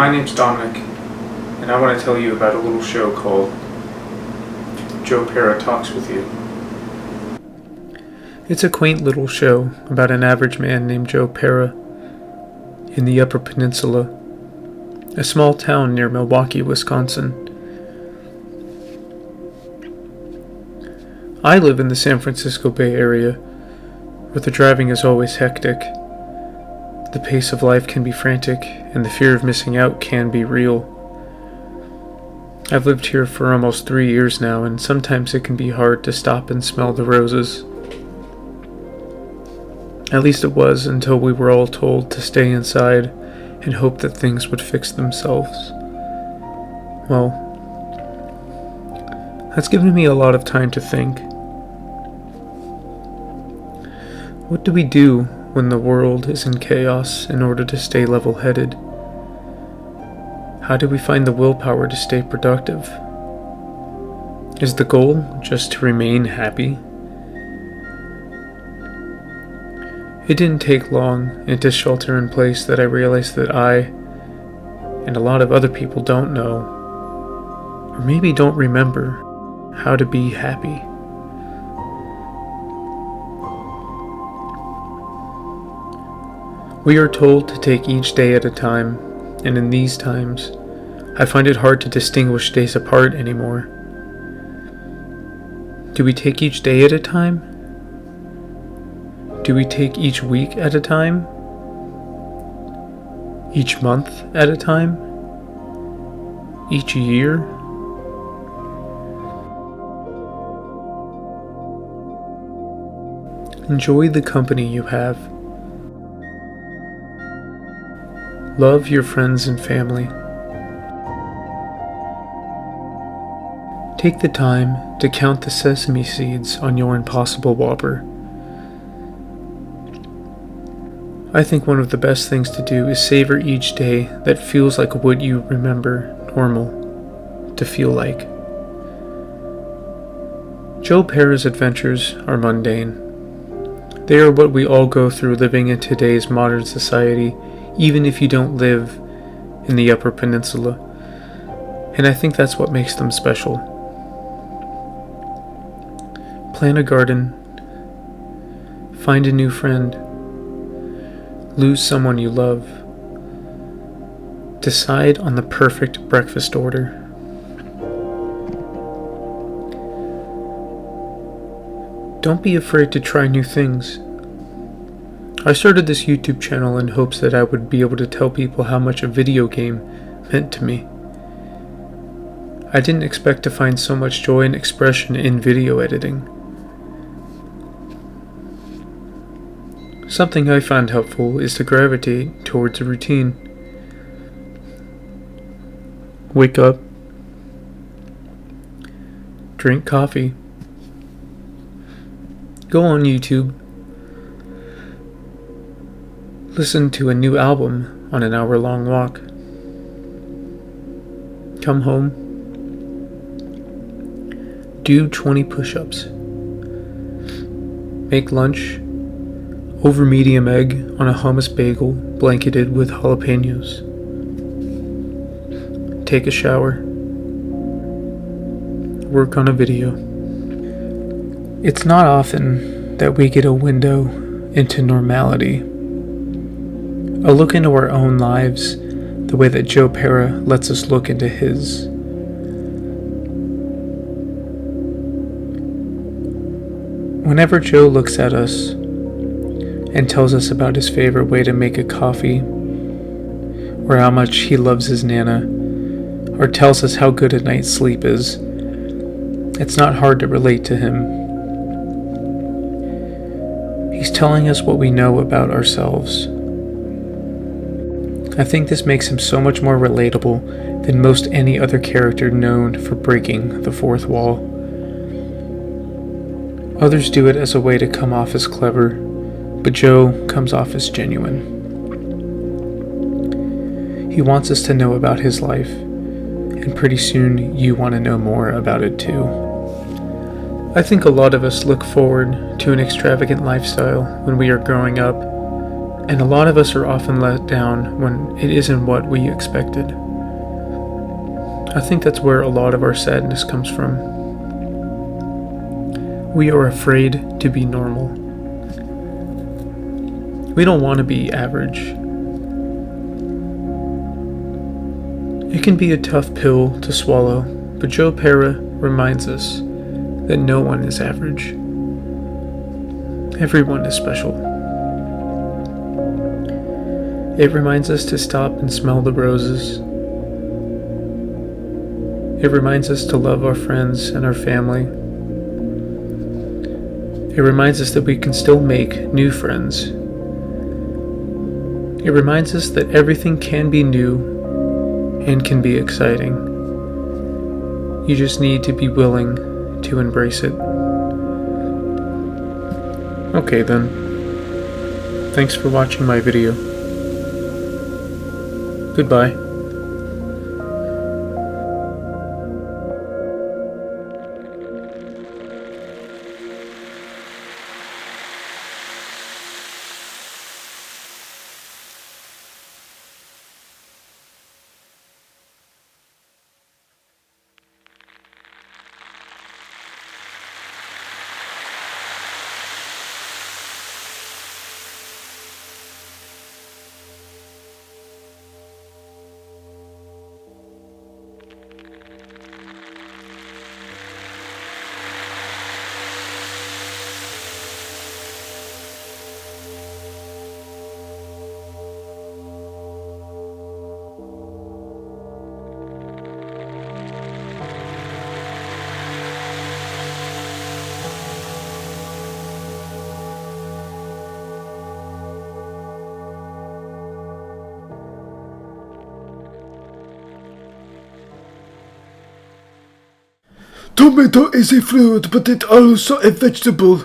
My name's Dominic, and I want to tell you about a little show called Pera Talks With You. It's a quaint little show about an average man named Pera in the Upper Peninsula, a small town near Milwaukee, Wisconsin. I live in the San Francisco Bay Area, where the driving is always hectic. The pace of life can be frantic, and the fear of missing out can be real. I've lived here for almost 3 years now, and sometimes it can be hard to stop and smell the roses. At least it was until we were all told to stay inside and hope that things would fix themselves. Well, that's given me a lot of time to think. What do we do when the world is in chaos in order to stay level-headed? How do we find the willpower to stay productive? Is the goal just to remain happy? It didn't take long into shelter in place that I realized that I, and a lot of other people, don't know, or maybe don't remember, how to be happy. We are told to take each day at a time, and in these times, I find it hard to distinguish days apart anymore. Do we take each day at a time? Do we take each week at a time? Each month at a time? Each year? Enjoy the company you have. Love your friends and family. Take the time to count the sesame seeds on your Impossible Whopper. I think one of the best things to do is savor each day that feels like what you remember normal to feel like. Pera's adventures are mundane. They are what we all go through living in today's modern society, even if you don't live in the Upper Peninsula. And I think that's what makes them special. Plant a garden. Find a new friend. Lose someone you love. Decide on the perfect breakfast order. Don't be afraid to try new things. I started this YouTube channel in hopes that I would be able to tell people how much a video game meant to me. I didn't expect to find so much joy and expression in video editing. Something I find helpful is to gravitate towards a routine. Wake up, drink coffee, go on YouTube, listen to a new album on an hour-long walk, come home, do 20 push-ups, make lunch, over medium egg on a hummus bagel blanketed with jalapenos. Take a shower. Work on a video. It's not often that we get a window into normality. A look into our own lives, the way that Pera lets us look into his. Whenever Joe looks at us and tells us about his favorite way to make a coffee, or how much he loves his Nana, or tells us how good a night's sleep is, it's not hard to relate to him. He's telling us what we know about ourselves. I think this makes him so much more relatable than most any other character known for breaking the fourth wall. Others do it as a way to come off as clever, but Joe comes off as genuine. He wants us to know about his life, and pretty soon you want to know more about it too. I think a lot of us look forward to an extravagant lifestyle when we are growing up, And a lot of us are often let down when it isn't what we expected. I think that's where a lot of our sadness comes from. We are afraid to be normal. We don't want to be average. It can be a tough pill to swallow, but Joe Pera reminds us that no one is average. Everyone is special. It reminds us to stop and smell the roses. It reminds us to love our friends and our family. It reminds us that we can still make new friends. It reminds us that everything can be new and can be exciting. You just need to be willing to embrace it. Okay then. Thanks for watching my video. Goodbye. Tomato is a fruit, but it also a vegetable.